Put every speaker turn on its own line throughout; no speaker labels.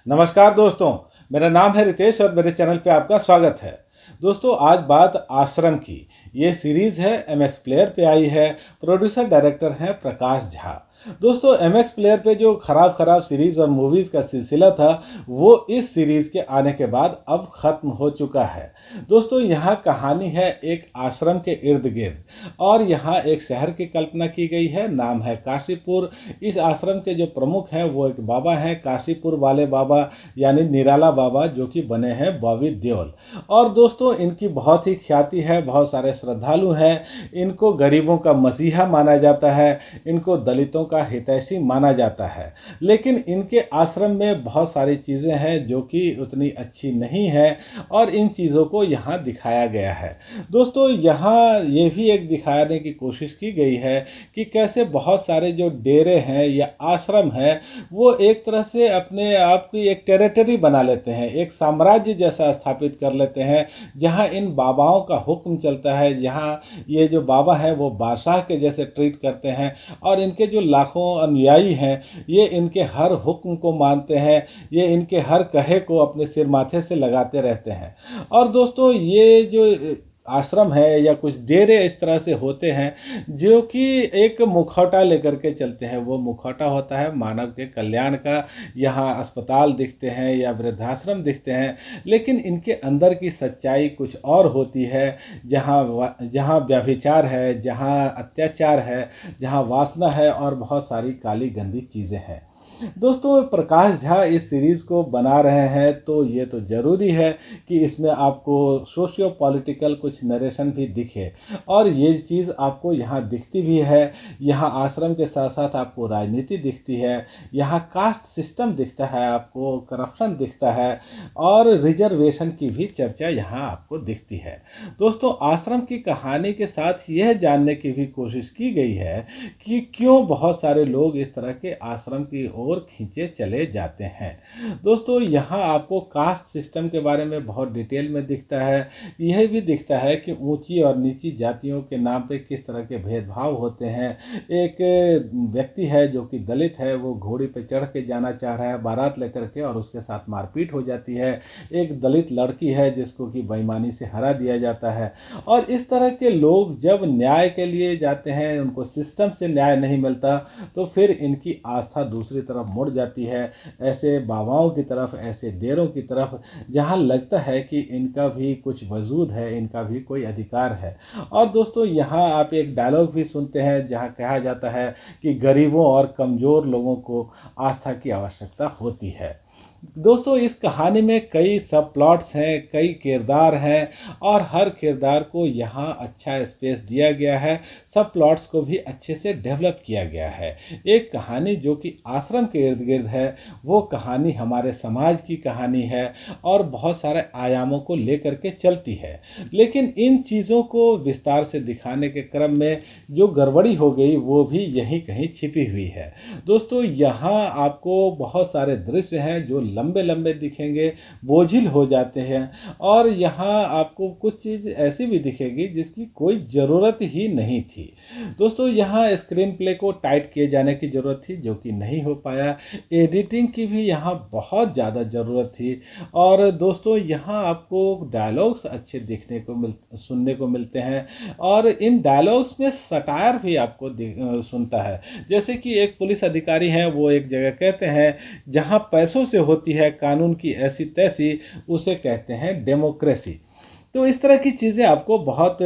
नमस्कार दोस्तों, मेरा नाम है रितेश और मेरे चैनल पे आपका स्वागत है। दोस्तों आज बात आश्रम की। ये सीरीज़ है एमएक्स प्लेयर पे आई है, प्रोड्यूसर डायरेक्टर हैं प्रकाश झा। दोस्तों एमएक्स प्लेयर पे जो खराब खराब सीरीज़ और मूवीज़ का सिलसिला था, वो इस सीरीज़ के आने के बाद अब ख़त्म हो चुका है। दोस्तों यहाँ कहानी है एक आश्रम के इर्द-गिर्द और यहाँ एक शहर की कल्पना की गई है, नाम है काशीपुर। इस आश्रम के जो प्रमुख हैं वो एक बाबा हैं, काशीपुर वाले बाबा यानी निराला बाबा, जो कि बने हैं बॉबी देओल। और दोस्तों इनकी बहुत ही ख्याति है, बहुत सारे श्रद्धालु हैं। इनको गरीबों का मसीहा माना जाता है, इनको दलितों का हितैषी माना जाता है। लेकिन इनके आश्रम में बहुत सारी चीज़ें हैं जो कि उतनी अच्छी नहीं है और इन चीज़ों को यहाँ दिखाया गया है। दोस्तों यहाँ ये भी एक दिखाने की कोशिश की गई है कि कैसे बहुत सारे जो डेरे हैं या आश्रम हैं, वो एक तरह से अपने आप की एक टेरिटरी बना लेते हैं, एक साम्राज्य जैसा स्थापित कर लेते हैं, जहाँ इन बाबाओं का हुक्म चलता है, जहाँ ये जो बाबा हैं वो बादशाह के जैसे ट्रीट करते हैं और इनके जो लाखों अनुयायी हैं, ये इनके हर हुक्म को मानते हैं, ये इनके हर कहे को अपने सिर माथे से लगाते रहते हैं। और दोस्तों ये जो आश्रम है या कुछ डेरे इस तरह से होते हैं जो कि एक मुखौटा लेकर के चलते हैं। वो मुखौटा होता है मानव के कल्याण का। यहाँ अस्पताल दिखते हैं या वृद्धाश्रम दिखते हैं, लेकिन इनके अंदर की सच्चाई कुछ और होती है। जहाँ व्यभिचार है, जहाँ अत्याचार है, जहाँ वासना है और बहुत सारी काली गंदी चीज़ें हैं। दोस्तों प्रकाश झा इस सीरीज़ को बना रहे हैं तो ये तो ज़रूरी है कि इसमें आपको सोशियो पॉलिटिकल कुछ नरेशन भी दिखे और ये चीज़ आपको यहाँ दिखती भी है। यहाँ आश्रम के साथ साथ आपको राजनीति दिखती है, यहाँ कास्ट सिस्टम दिखता है, आपको करप्शन दिखता है और रिजर्वेशन की भी चर्चा यहाँ आपको दिखती है। दोस्तों आश्रम की कहानी के साथ यह जानने की भी कोशिश की गई है कि क्यों बहुत सारे लोग इस तरह के आश्रम की ओर खींचे चले जाते हैं। दोस्तों यहाँ आपको कास्ट सिस्टम के बारे में बहुत डिटेल में दिखता है। यह भी दिखता है कि ऊंची और नीची जातियों के नाम पे किस तरह के भेदभाव होते हैं। एक व्यक्ति है जो कि दलित है, वो घोड़ी पे चढ़ के जाना चाह रहा है बारात लेकर के और उसके साथ मारपीट हो जाती है। एक दलित लड़की है जिसको कि बेईमानी से हरा दिया जाता है। और इस तरह के लोग जब न्याय के लिए जाते हैं, उनको सिस्टम से न्याय नहीं मिलता, तो फिर इनकी आस्था दूसरी तरफ मुड़ जाती है, ऐसे बाबाओं की तरफ, ऐसे डेरों की तरफ, जहां लगता है कि इनका भी कुछ वजूद है, इनका भी कोई अधिकार है। और दोस्तों यहाँ आप एक डायलॉग भी सुनते हैं जहां कहा जाता है कि गरीबों और कमज़ोर लोगों को आस्था की आवश्यकता होती है। दोस्तों इस कहानी में कई सब प्लॉट्स हैं, कई किरदार हैं और हर किरदार को यहाँ अच्छा स्पेस दिया गया है। सब प्लॉट्स को भी अच्छे से डेवलप किया गया है। एक कहानी जो कि आश्रम के इर्द गिर्द है, वो कहानी हमारे समाज की कहानी है और बहुत सारे आयामों को लेकर के चलती है। लेकिन इन चीज़ों को विस्तार से दिखाने के क्रम में जो गड़बड़ी हो गई वो भी यहीं कहीं छिपी हुई है। दोस्तों यहाँ आपको बहुत सारे दृश्य हैं जो लंबे लंबे दिखेंगे, बोझिल हो जाते हैं और यहाँ आपको कुछ चीज़ ऐसी भी दिखेगी जिसकी कोई ज़रूरत ही नहीं थी। दोस्तों यहाँ स्क्रीन प्ले को टाइट किए जाने की ज़रूरत थी जो कि नहीं हो पाया। एडिटिंग की भी यहाँ बहुत ज़्यादा ज़रूरत थी। और दोस्तों यहाँ आपको डायलॉग्स अच्छे सुनने को मिलते हैं और इन डायलॉग्स में सटायर भी आपको सुनता है। जैसे कि एक पुलिस अधिकारी हैं, वो एक जगह कहते हैं जहां पैसों से होती है कानून की ऐसी तैसी, उसे कहते हैं डेमोक्रेसी। तो इस तरह की चीज़ें आपको बहुत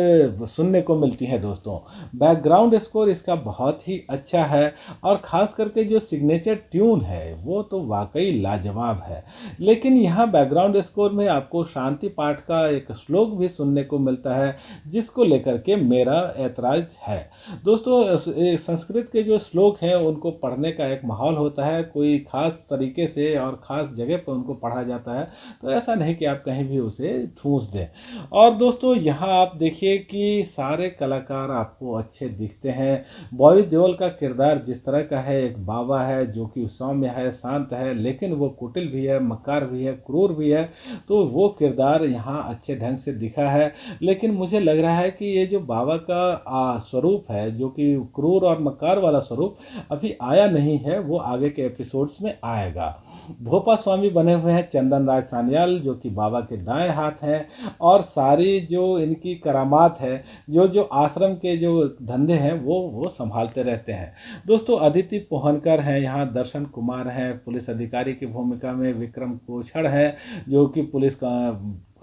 सुनने को मिलती हैं। दोस्तों बैकग्राउंड स्कोर इसका बहुत ही अच्छा है और ख़ास करके जो सिग्नेचर ट्यून है वो तो वाकई लाजवाब है। लेकिन यहाँ बैकग्राउंड स्कोर में आपको शांति पाठ का एक श्लोक भी सुनने को मिलता है जिसको लेकर के मेरा ऐतराज़ है। दोस्तों संस्कृत के जो श्लोक हैं उनको पढ़ने का एक माहौल होता है, कोई ख़ास तरीके से और ख़ास जगह पर उनको पढ़ा जाता है, तो ऐसा नहीं कि आप कहीं भी उसे ठूंस दें। और दोस्तों यहाँ आप देखिए कि सारे कलाकार आपको अच्छे दिखते हैं। बॉबी देओल का किरदार जिस तरह का है, एक बाबा है जो कि सौम्य है, शांत है, लेकिन वो कुटिल भी है, मक्कार भी है, क्रूर भी है, तो वो किरदार यहाँ अच्छे ढंग से दिखा है। लेकिन मुझे लग रहा है कि ये जो बाबा का स्वरूप है, जो कि क्रूर और मक्कार वाला स्वरूप अभी आया नहीं है, वो आगे के एपिसोड्स में आएगा। भोपा स्वामी बने हुए हैं चंदन राज सान्याल, जो कि बाबा के दाएं हाथ हैं, और सारी जो इनकी करामात है, जो जो आश्रम के जो धंधे हैं वो संभालते रहते हैं। दोस्तों, अदिति पोहनकर हैं यहाँ, दर्शन कुमार हैं पुलिस अधिकारी की भूमिका में, विक्रम कोछड़ है जो कि पुलिस का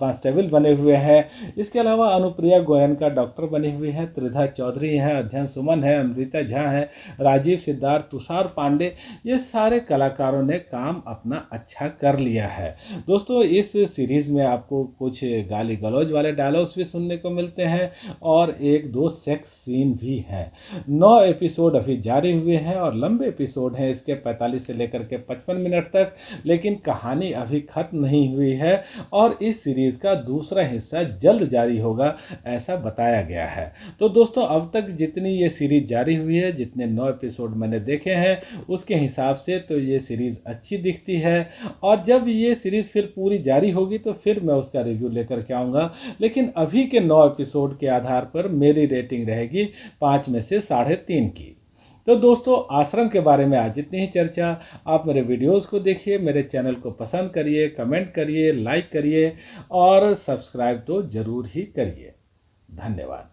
कांस्टेबल बने हुए हैं। इसके अलावा अनुप्रिया गोयनका डॉक्टर बनी हुई है, त्रिधा चौधरी हैं, अध्ययन सुमन है, अमृता झा है, राजीव सिद्धार्थ, तुषार पांडे, ये सारे कलाकारों ने काम अपना अच्छा कर लिया है। दोस्तों, इस सीरीज में आपको कुछ गाली गलौज वाले डायलॉग्स भी सुनने को मिलते हैं और एक दो सेक्स सीन भी हैं। 9 एपिसोड अभी जारी हुए हैं और लंबे एपिसोड हैं इसके, 45 से लेकर के 55 मिनट तक, लेकिन कहानी अभी खत्म नहीं हुई है और इस सीरीज का दूसरा हिस्सा जल्द जारी होगा, ऐसा बताया गया है। तो दोस्तों, अब तक जितनी ये सीरीज जारी हुई है, जितने 9 एपिसोड मैंने देखे हैं, उसके हिसाब से तो ये सीरीज अच्छी दिखती है और जब ये सीरीज फिर पूरी जारी होगी तो फिर मैं उसका रिव्यू लेकर के आऊँगा। लेकिन अभी के 9 एपिसोड के आधार पर मेरी रेटिंग रहेगी 5 में से 3.5 की। तो दोस्तों, आश्रम के बारे में आज इतनी ही चर्चा। आप मेरे वीडियोस को देखिए, मेरे चैनल को पसंद करिए, कमेंट करिए, लाइक करिए और सब्सक्राइब तो जरूर ही करिए। धन्यवाद।